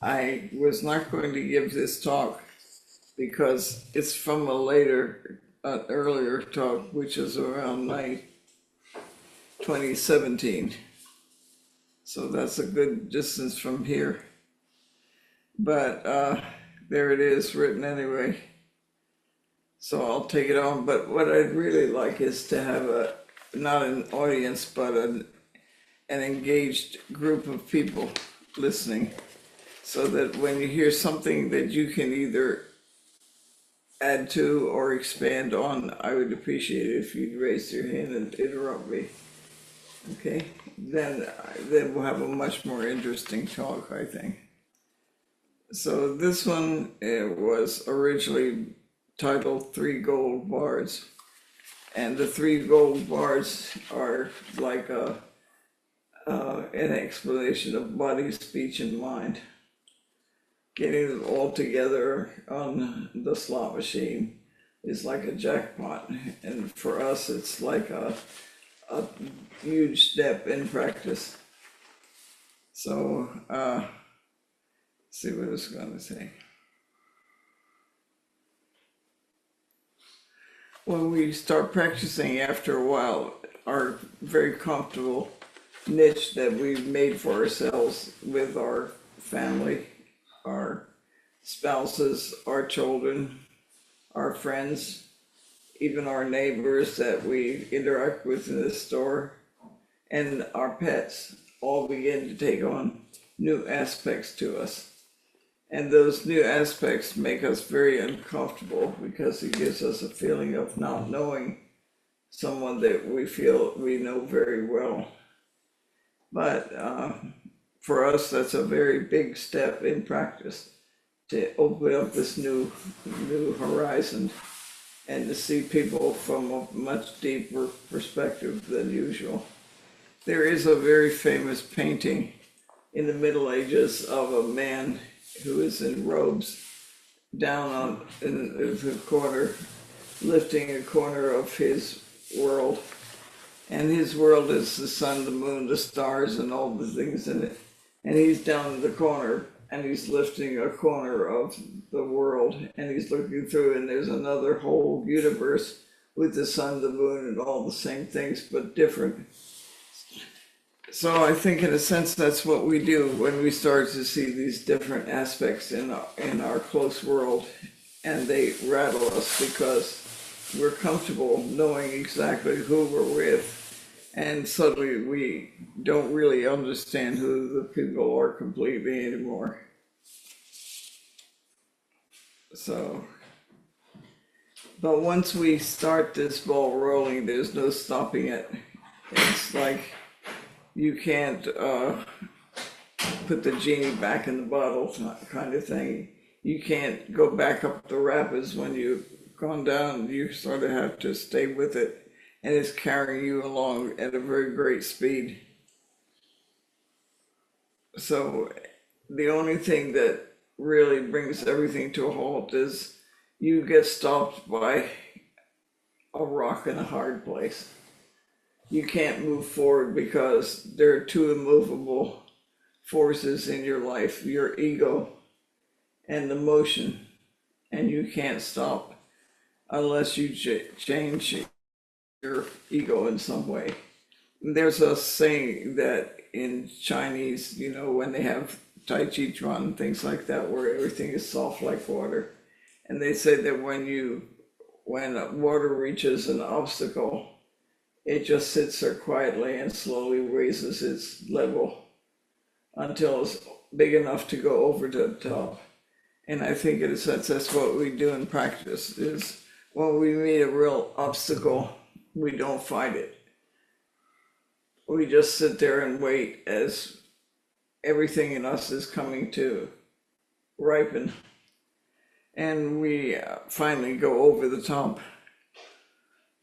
I was not going to give this talk because it's from a later, earlier talk, which is around 2017. So that's a good distance from here. But there it is written anyway. So I'll take it on. But what I'd really like is to have not an audience, but an engaged group of people listening, so that when you hear something that you can either add to or expand on, I would appreciate it if you'd raise your hand and interrupt me. Okay, then we'll have a much more interesting talk, I think. So this one was originally titled Three Gold Bars. And the three gold bars are like an explanation of body, speech, and mind. Getting them all together on the slot machine is like a jackpot. And for us, it's like a huge step in practice. So, see what I was going to say. When we start practicing after a while, our very comfortable niche that we've made for ourselves with our family, our spouses, our children, our friends, even our neighbors that we interact with in the store, and our pets all begin to take on new aspects to us. And those new aspects make us very uncomfortable because it gives us a feeling of not knowing someone that we feel we know very well. But for us, that's a very big step in practice to open up this new horizon and to see people from a much deeper perspective than usual. There is a very famous painting in the Middle Ages of a man who is in robes down in the corner, lifting a corner of his world. And his world is the sun, the moon, the stars, and all the things in it. And he's down in the corner, and he's lifting a corner of the world, and he's looking through, and there's another whole universe with the sun, the moon, and all the same things, but different. So I think in a sense that's what we do when we start to see these different aspects in our close world, and they rattle us because we're comfortable knowing exactly who we're with, and suddenly we don't really understand who the people are completely anymore. So, but once we start this ball rolling, there's no stopping it. It's like you can't put the genie back in the bottle kind of thing. You can't go back up the rapids when you've gone down. You sort of have to stay with it, and it's carrying you along at a very great speed. So the only thing that really brings everything to a halt is you get stopped by a rock in a hard place. You can't move forward because there are two immovable forces in your life, your ego and the motion, and you can't stop unless you change your ego in some way. And there's a saying that in Chinese, when they have Tai Chi Chuan and things like that, where everything is soft like water, and they say that when water reaches an obstacle, it just sits there quietly and slowly raises its level until it's big enough to go over to the top. And I think in a sense that's what we do in practice is when we meet a real obstacle, we don't fight it. We just sit there and wait as everything in us is coming to ripen. And we finally go over the top.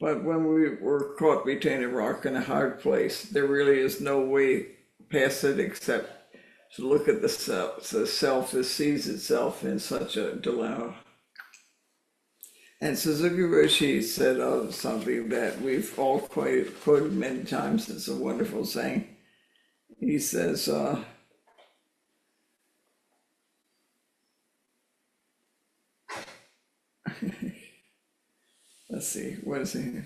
But when we were caught between a rock and a hard place, there really is no way past it except to look at the self that sees itself in such a dilemma. And Suzuki Roshi said something that we've all quoted many times. It's a wonderful saying. He says, let's see, what is it?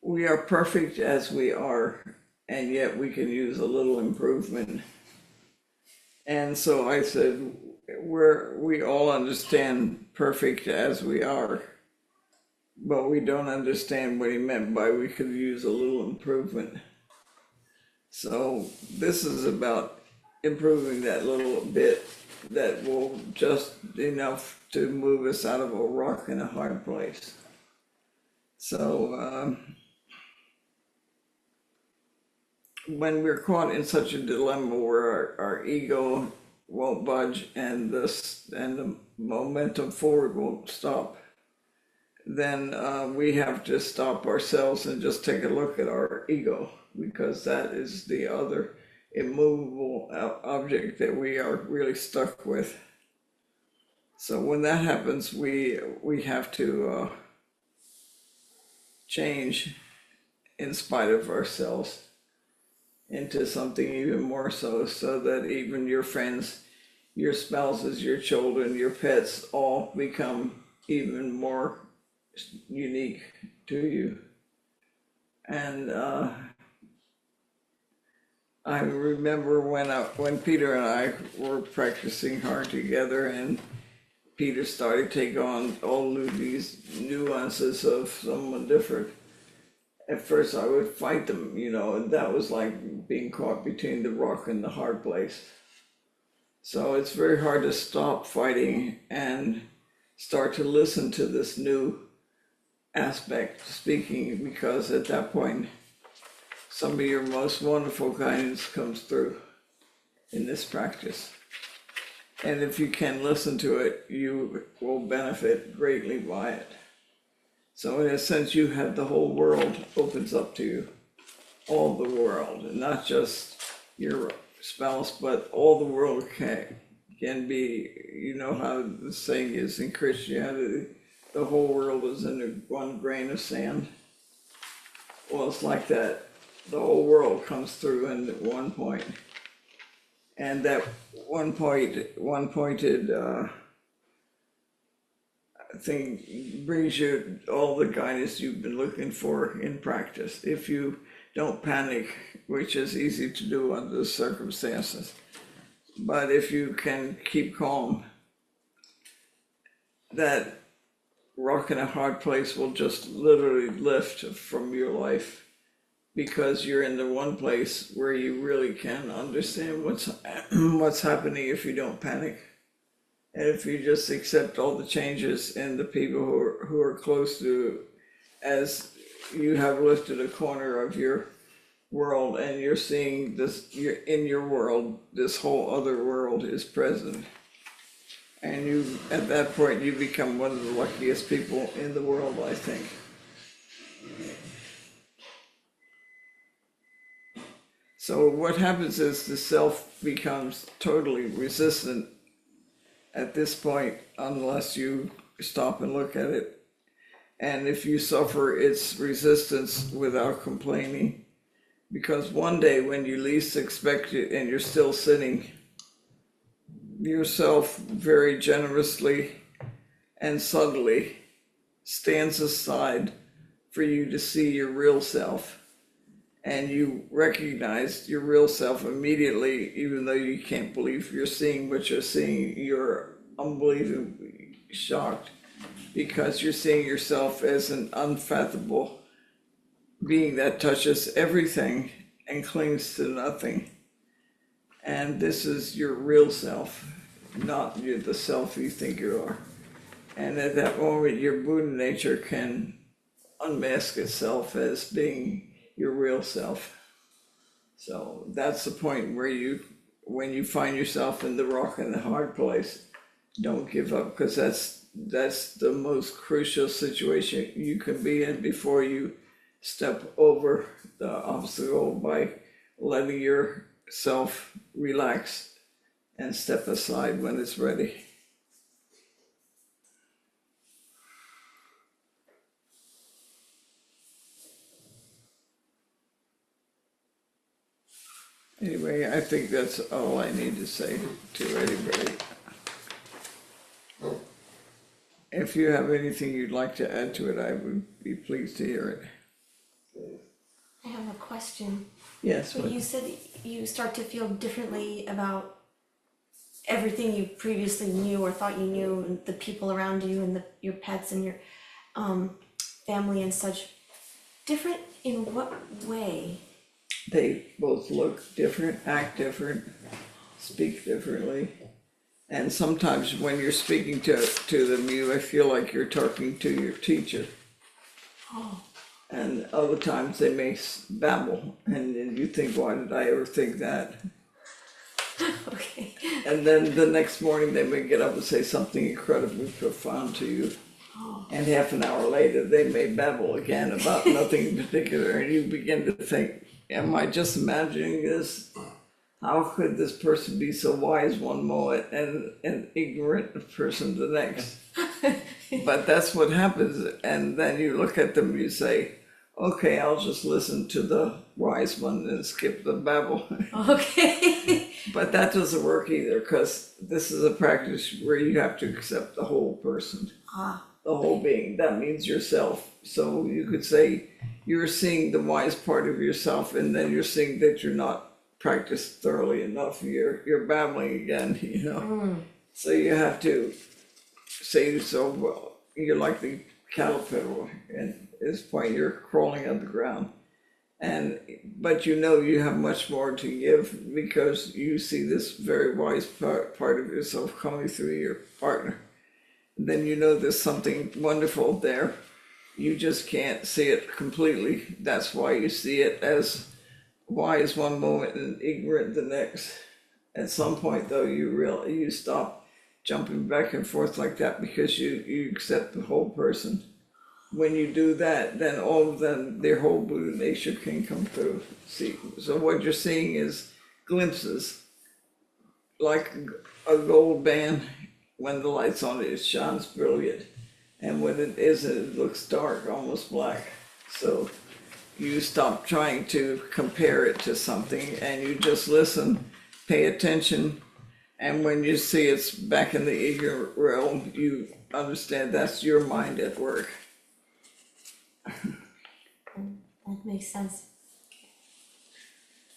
We are perfect as we are, and yet we can use a little improvement. And so I said, we all understand perfect as we are, but we don't understand what he meant by we could use a little improvement. So this is about improving that little bit that will just enough to move us out of a rock and a hard place. So when we're caught in such a dilemma where our ego won't budge and the momentum forward won't stop, then we have to stop ourselves and just take a look at our ego, because that is the other immovable object that we are really stuck with. So when that happens, we have to change in spite of ourselves into something even more so that even your friends, your spouses, your children, your pets all become even more unique to you. And I remember when Peter and I were practicing hard together, and Peter started to take on all of these nuances of someone different. At first I would fight them, and that was like being caught between the rock and the hard place. So it's very hard to stop fighting and start to listen to this new aspect speaking, because at that point some of your most wonderful guidance comes through in this practice. And if you can listen to it, you will benefit greatly by it. So in a sense, you have the whole world opens up to you, all the world, and not just your spouse, but all the world can be, you know how the saying is in Christianity, the whole world is in one grain of sand. Well, it's like that. The whole world comes through in one point. And that one-pointed thing brings you all the guidance you've been looking for in practice. If you don't panic, which is easy to do under the circumstances, but if you can keep calm, that rock in a hard place will just literally lift from your life, because you're in the one place where you really can understand what's happening if you don't panic. And if you just accept all the changes in the people who are close to, as you have lifted a corner of your world and you're seeing this, in your world, this whole other world is present. And you, at that point, you become one of the luckiest people in the world, I think. So what happens is the self becomes totally resistant at this point, unless you stop and look at it. And if you suffer its resistance without complaining, because one day when you least expect it and you're still sitting, yourself very generously and subtly stands aside for you to see your real self. And you recognize your real self immediately, even though you can't believe you're seeing what you're seeing. You're unbelievably shocked, because you're seeing yourself as an unfathomable being that touches everything and clings to nothing. And this is your real self, not the self you think you are. And at that moment, your Buddha nature can unmask itself as being your real self. So that's the point where when you find yourself in the rock and the hard place, don't give up, because that's the most crucial situation you can be in before you step over the obstacle, by letting yourself relax and step aside when it's ready. Anyway, I think that's all I need to say to anybody. if you have anything you'd like to add to it, I would be pleased to hear it. I have a question. Yes, So you said you start to feel differently about everything you previously knew or thought you knew, and the people around you, and your pets and your family and such. Different in what way? they both look different, act different, speak differently. And sometimes when you're speaking to them, I feel like you're talking to your teacher. Oh, And other times they may babble, and then you think, why did I ever think that? okay. And then the next morning they may get up and say something incredibly profound to you. Oh, And half an hour later, they may babble again about nothing in particular, and you begin to think, am I just imagining this? How could this person be so wise one moment and an ignorant person the next? But that's what happens, and then you look at them and you say, okay, I'll just listen to the wise one and skip the babble. okay. But that doesn't work either, because this is a practice where you have to accept the whole person, the whole being. That means yourself. So you could say you're seeing the wise part of yourself, and then you're seeing that you're not practiced thoroughly enough. You're babbling again, you know. So you have to say to yourself, well, you're like the caterpillar, and at this point you're crawling on the ground. But you know you have much more to give, because you see this very wise part of yourself coming through your partner. Then you know there's something wonderful there. You just can't see it completely. That's why you see it as wise one moment and ignorant the next. At some point though, you stop jumping back and forth like that, because you accept the whole person. When you do that, then all of them, their whole Buddha nature can come through. See, so what you're seeing is glimpses, like a gold band. When the light's on it, it shines brilliant, and when it isn't, it looks dark, almost black. So you stop trying to compare it to something, and you just listen, pay attention, and when you see it's back in the ego realm, you understand that's your mind at work. That makes sense.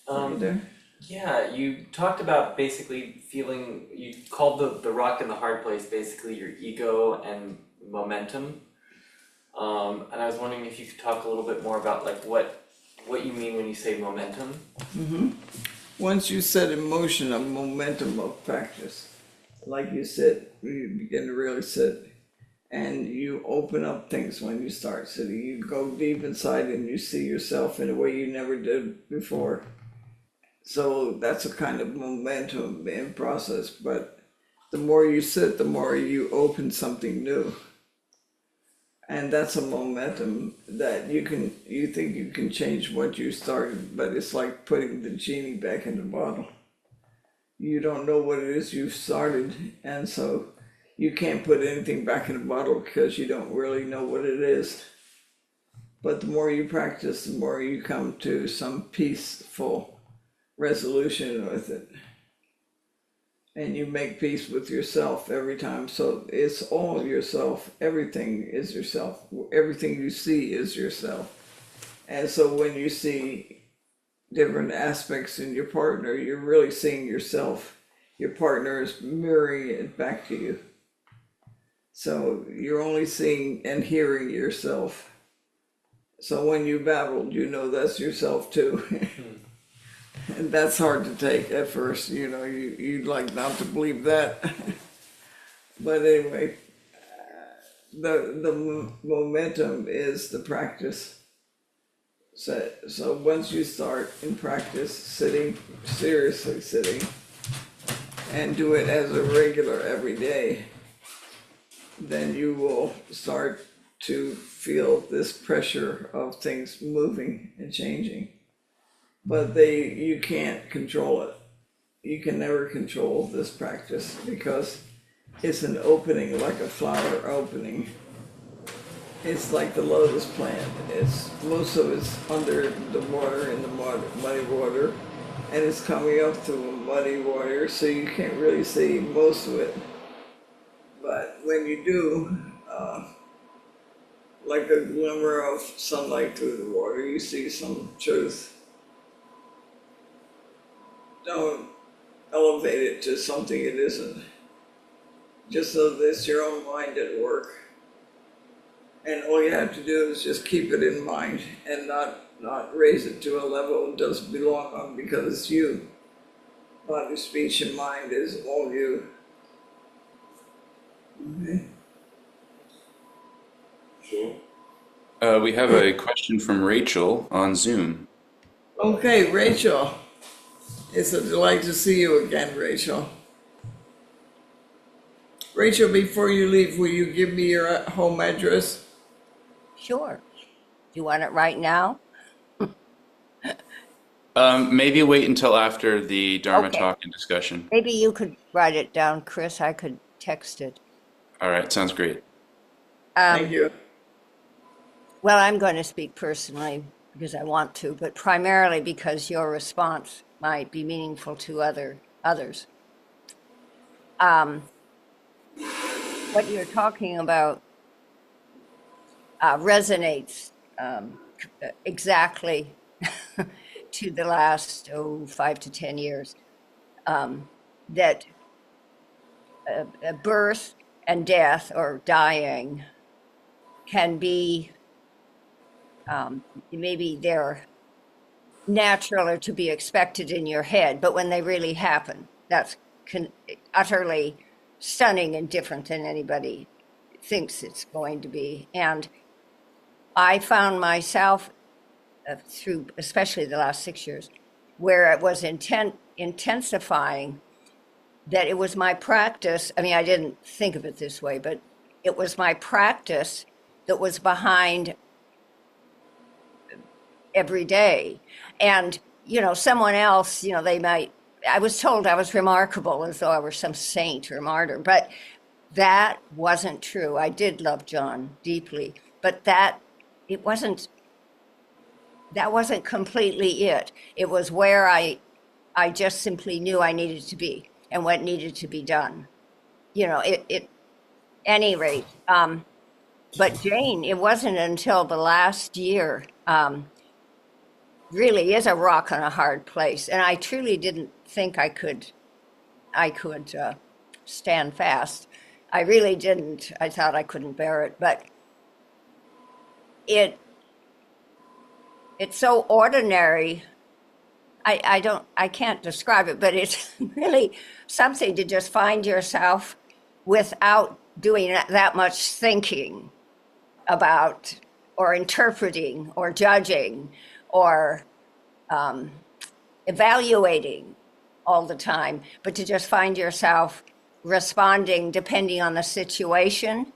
There. Yeah, you talked about basically feeling, you called the rock in the hard place basically your ego and momentum. And I was wondering if you could talk a little bit more about like what you mean when you say momentum. Once you set in motion a momentum of practice, like you said, you begin to really sit, and you open up things when you start sitting. You go deep inside and you see yourself in a way you never did before. So that's a kind of momentum in process, but the more you sit, the more you open something new. And that's a momentum that you think you can change what you started, but it's like putting the genie back in the bottle. You don't know what it is you've started, and so you can't put anything back in the bottle because you don't really know what it is. But the more you practice, the more you come to some peaceful resolution with it. And you make peace with yourself every time. So it's all yourself. Everything is yourself. Everything you see is yourself. And so when you see different aspects in your partner, you're really seeing yourself. Your partner is mirroring it back to you. So you're only seeing and hearing yourself. So when you babbled, you know that's yourself too. And that's hard to take at first, you know, you'd like not to believe that. But anyway, the momentum is the practice. So once you start in practice, seriously sitting, and do it as a regular every day, then you will start to feel this pressure of things moving and changing. But you can't control it. You can never control this practice because it's an opening, like a flower opening. It's like the lotus plant. Most of it's under the water, in the muddy water, and it's coming up through muddy water, so you can't really see most of it. But when you do, like a glimmer of sunlight through the water, you see some truth. Don't elevate it to something it isn't. Just so that it's your own mind at work. And all you have to do is just keep it in mind and not raise it to a level it doesn't belong on, because it's you. Body, speech, and mind is all you. Okay. Sure. We have a question from Rachel on Zoom. Okay, Rachel. It's a delight to see you again, Rachel. Rachel, before you leave, will you give me your home address? Sure. Do you want it right now? Maybe wait until after the Dharma Okay. talk and discussion. Maybe you could write it down, Chris. I could text it. All right, sounds great. Thank you. Well, I'm going to speak personally because I want to, but primarily because your response might be meaningful to others. What you're talking about resonates exactly to the last 5 to 10 years. That birth and death or dying can be maybe they're natural or to be expected in your head, but when they really happen, that's utterly stunning and different than anybody thinks it's going to be. And I found myself through especially the last 6 years where it was intensifying, that it was my practice. I mean, I didn't think of it this way, but it was my practice that was behind every day. And, someone else, I was told I was remarkable as though I were some saint or martyr, but that wasn't true. I did love John deeply, but that wasn't completely it. It was where I just simply knew I needed to be and what needed to be done. Any rate. But Jane, it wasn't until the last year, really is a rock on a hard place. And I truly didn't think I could stand fast. I really didn't. I thought I couldn't bear it, but it's so ordinary. I can't describe it, but it's really something to just find yourself without doing that much thinking about or interpreting or judging or evaluating all the time, but to just find yourself responding depending on the situation.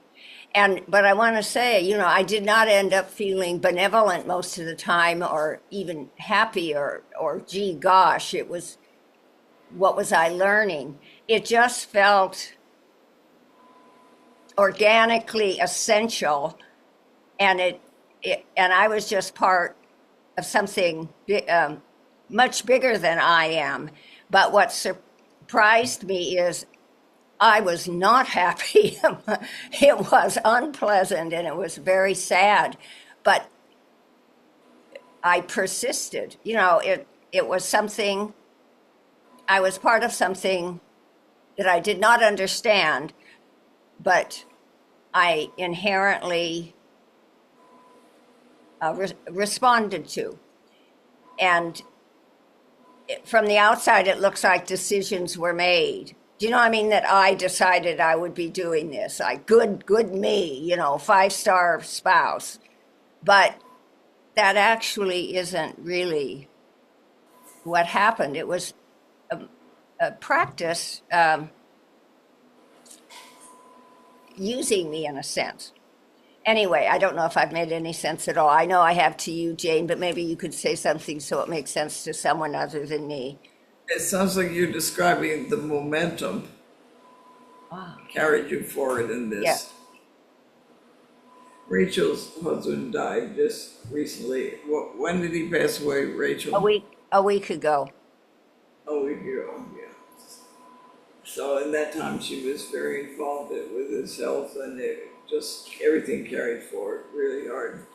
But I want to say, I did not end up feeling benevolent most of the time or even happy or gee gosh, it was, what was I learning? It just felt organically essential, and and I was just part of something much bigger than I am. But what surprised me is I was not happy. It was unpleasant and it was very sad, but I persisted. It was something, I was part of something that I did not understand, but I inherently responded to. And from the outside, it looks like decisions were made. Do you know what I mean? That I decided I would be doing this. Like, good me, 5-star spouse. But that actually isn't really what happened. It was a practice using me in a sense. Anyway, I don't know if I've made any sense at all. I know I have to you, Jane, but maybe you could say something so it makes sense to someone other than me. It sounds like you're describing the momentum carried you forward in this. Yeah. Rachel's husband died just recently. When did he pass away, Rachel? A week ago. A week ago, yeah. So in that time, she was very involved with his health, and it just everything carried forward really hard.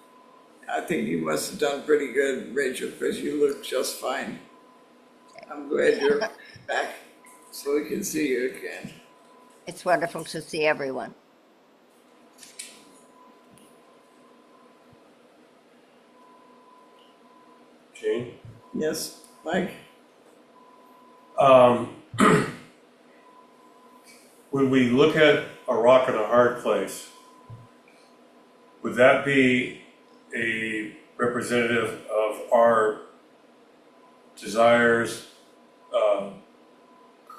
I think you must have done pretty good, Rachel, because you look just fine. I'm glad you're back so we can see you again. It's wonderful to see everyone. Jane? Yes, Mike? When we look at a rock in a hard place, would that be a representative of our desires,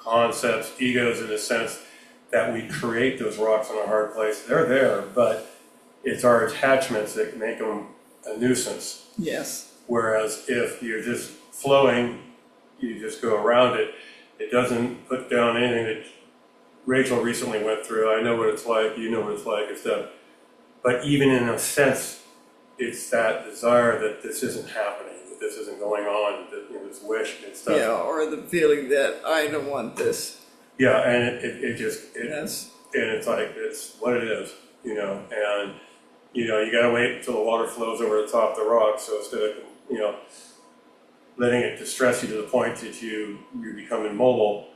concepts, egos, in the sense that we create those rocks in a hard place? They're there, but it's our attachments that make them a nuisance. Yes. Whereas if you're just flowing, you just go around it, it doesn't put down anything that Rachel recently went through. I know what it's like, you know what it's like and stuff. But even in a sense, it's that desire that this isn't happening, that this isn't going on, that, you know, this wish and stuff. Yeah, or the feeling that I don't want this. Yeah, and it just, Yes. and it's like, it's what it is, you know, and, you know, you gotta wait until the water flows over the top of the rock, so instead of, you know, letting it distress you to the point that you become immobile,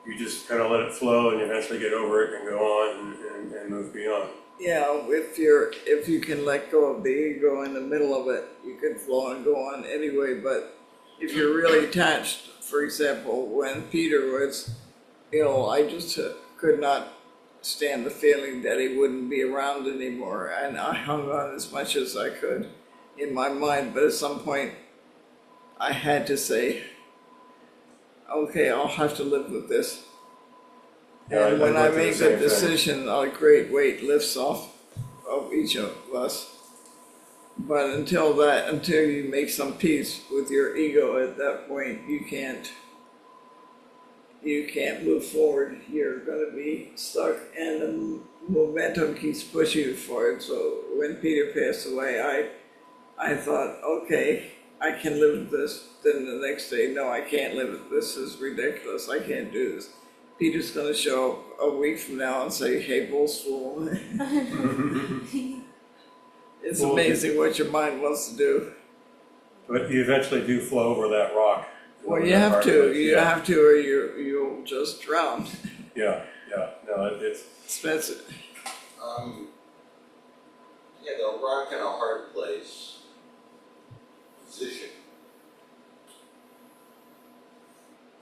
you just kind of let it flow and eventually get over it and go on and move beyond. Yeah, if you can let go of the ego in the middle of it, you can flow and go on anyway. But if you're really attached, for example, when Peter was ill, I just could not stand the feeling that he wouldn't be around anymore, and I hung on as much as I could in my mind. But at some point, I had to say, okay, I'll have to live with this. Yeah, And when I went through make the that same thing. decision, a great weight lifts off of each of us. But until you make some peace with your ego at that point, you can't move forward. You're going to be stuck, and the momentum keeps pushing you forward. So when Peter passed away, I thought, okay, I can live with this. Then the next day, no, I can't live with this. This is ridiculous. I can't do this. Peter's going to show up a week from now and say, hey, bull's full. It's Well, amazing what your mind wants to do. But you eventually do flow over that rock. Well, Over you that have hard to. place, You yeah. have to, or you'll just drown. Yeah, no, it's, Expensive. Yeah, the rock in a hard place position.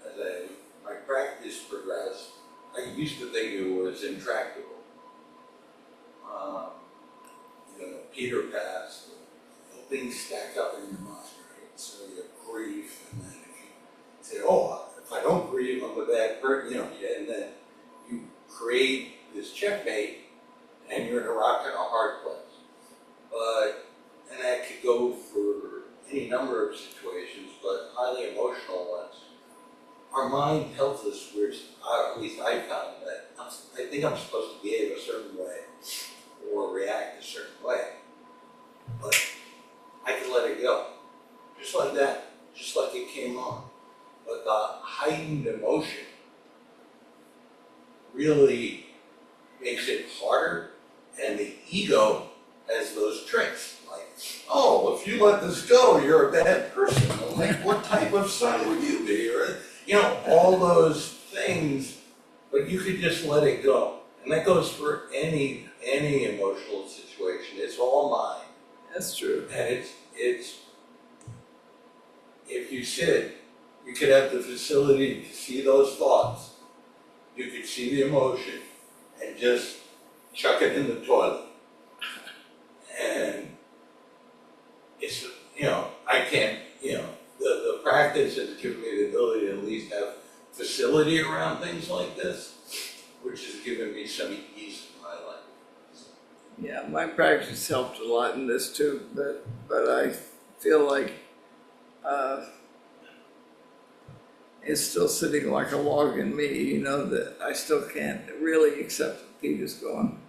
As my practice progressed, I used to think it was intractable. You know, Peter passed, things stack up in your mind, right? So you have grief, and then if you say, oh, if I don't grieve, I'm a bad person, you know, and then you create this checkmate, and you're in a rock in a hard place. And that could go for any number of situations, but highly emotional ones. Our mind tells us at least I found that I think I'm supposed to behave a certain way or react a certain way. But I can let it go. Just like that, just like it came on. But the heightened emotion really makes it harder, and the ego has those tricks. Like, oh, if you let this go, you're a bad person. I'm like, what type of son would you be? Or, you know, all those things, but you could just let it go. And that goes for any emotional situation. It's all mind. That's true. And it's if you sit, you could have the facility to see those thoughts. You could see the emotion and just chuck it in the toilet. And it's, you know, I can't, you know, the practice has given me the ability to at least have facility around things like this, which has given me some ease in my life. Yeah, my practice helped a lot in this too, but I feel like it's still sitting like a log in me, you know, that I still can't really accept that Peter's gone.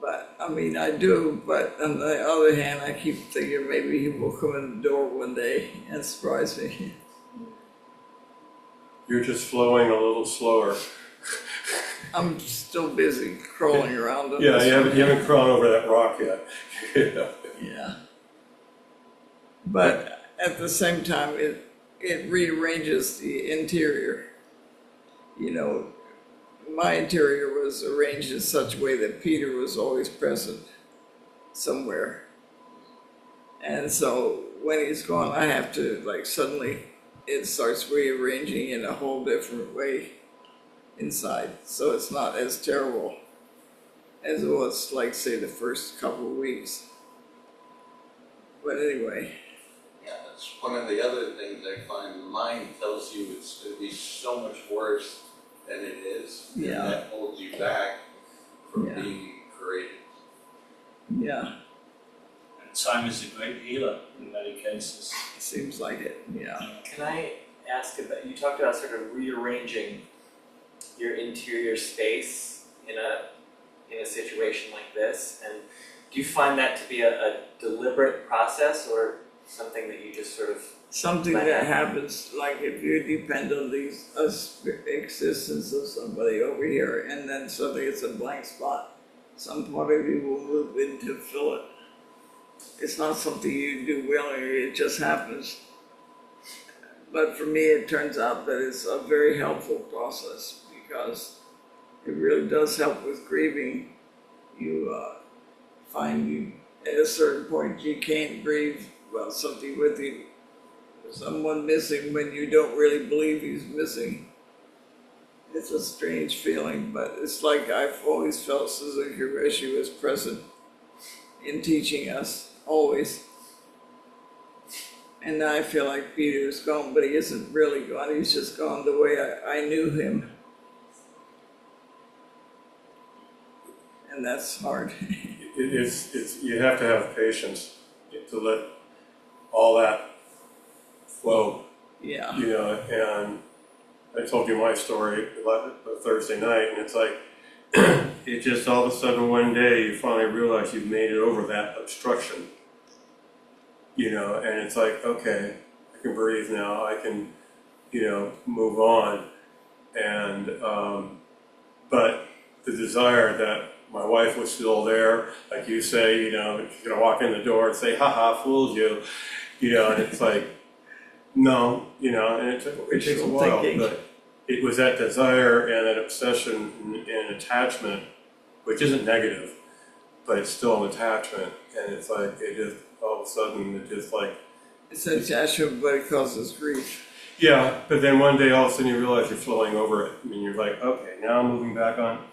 But, I mean, I do, but on the other hand, I keep thinking maybe he will come in the door one day and surprise me. you're just flowing a little slower. I'm still busy crawling around on Yeah, this you one. haven't crawled over that rock yet. Yeah. But at the same time, it rearranges the interior. You know, my interior was arranged in such a way that Peter was always present somewhere. And so when he's gone, I have to, like, suddenly it starts rearranging in a whole different way inside. So it's not as terrible as it was, like, say, the first couple of weeks. But anyway, Yeah, that's one of the other things I find. The mind tells you it's gonna be so much worse than it is. And Yeah. that holds you back from Yeah. being creative. yeah, And time is a great healer in many cases. it seems like it, yeah. Can I ask about, you talked about sort of rearranging your interior space in a situation like this, and do you find that to be a deliberate process or something that you just sort of, Something Like that that. happens, like if you depend on existence of somebody over here, and then suddenly it's a blank spot, some part of you will move in to fill it. It's not something you do willingly, it just happens. But for me, it turns out that it's a very helpful process because it really does help with grieving. You find you, at a certain point, you can't grieve about something with you. Someone missing when you don't really believe he's missing. It's a strange feeling, but it's like I've always felt Suzuki Roshi was present in teaching us, always. And now I feel like Peter's gone, but he isn't really gone, he's just gone the way I knew him. And that's hard. It's, you have to have patience to let all that flow, Yeah, you know, and I told you my story Thursday night, and it's like, it just all of a sudden one day you finally realize you've made it over that obstruction, you know, and it's like, okay, I can breathe now, I can, you know, move on. And, but the desire that my wife was still there, like you say, you know, she's gonna walk in the door and say, haha, fooled you, you know, and it's like, no, you know, and it takes a Wishful while, thinking. but it was that desire and that obsession and attachment, which isn't negative, but it's still an attachment, and it's like, it just, all of a sudden, it just like, it's an attachment, but it causes grief. yeah, but then one day all of a sudden you realize you're flowing over it, I mean, you're like, okay, now I'm moving back on,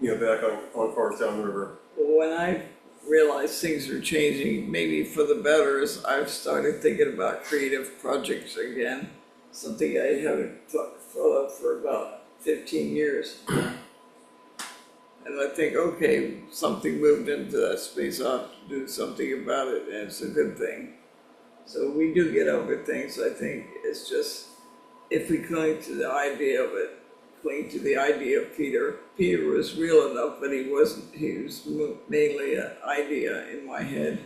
you know, back on course down the river. Well, when I realized things are changing, maybe for the better, is I've started thinking about creative projects again. Something I haven't thought of for about 15 years. And I think, okay, something moved into that space, I'll have to do something about it, and it's a good thing. So we do get over things, I think. It's just, if we cling to the idea of it, cling to the idea of Peter. Peter was real enough, but he wasn't, he was mainly an idea in my head.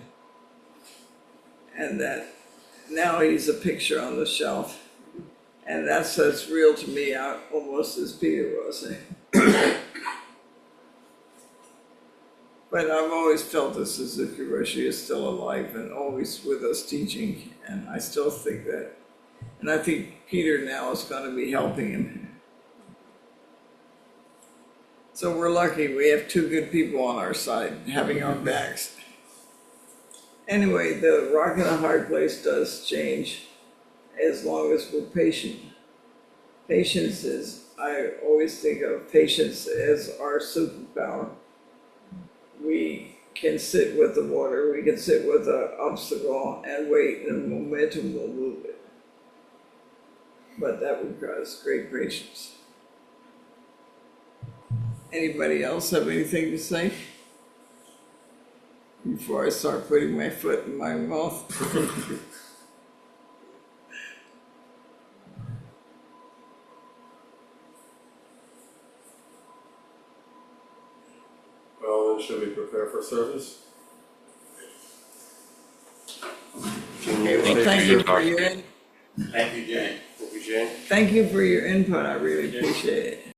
And that now he's a picture on the shelf. And that's as real to me almost as Peter was. But I've always felt that Suzuki Roshi is still alive and always with us teaching, and I still think that. And I think Peter now is going to be helping him. So we're lucky, we have two good people on our side, having our backs. Anyway, the rock in a hard place does change, as long as we're patient. Patience is, I always think of patience as our superpower. We can sit with the water, we can sit with an obstacle and wait, and momentum will move it. But that requires great patience. Anybody else have anything to say? Before I start putting my foot in my mouth? Well, then should we prepare for service? Okay, well, thank you for your, Thank you, Jane. Thank you, Jane. thank you for your input, I really appreciate it.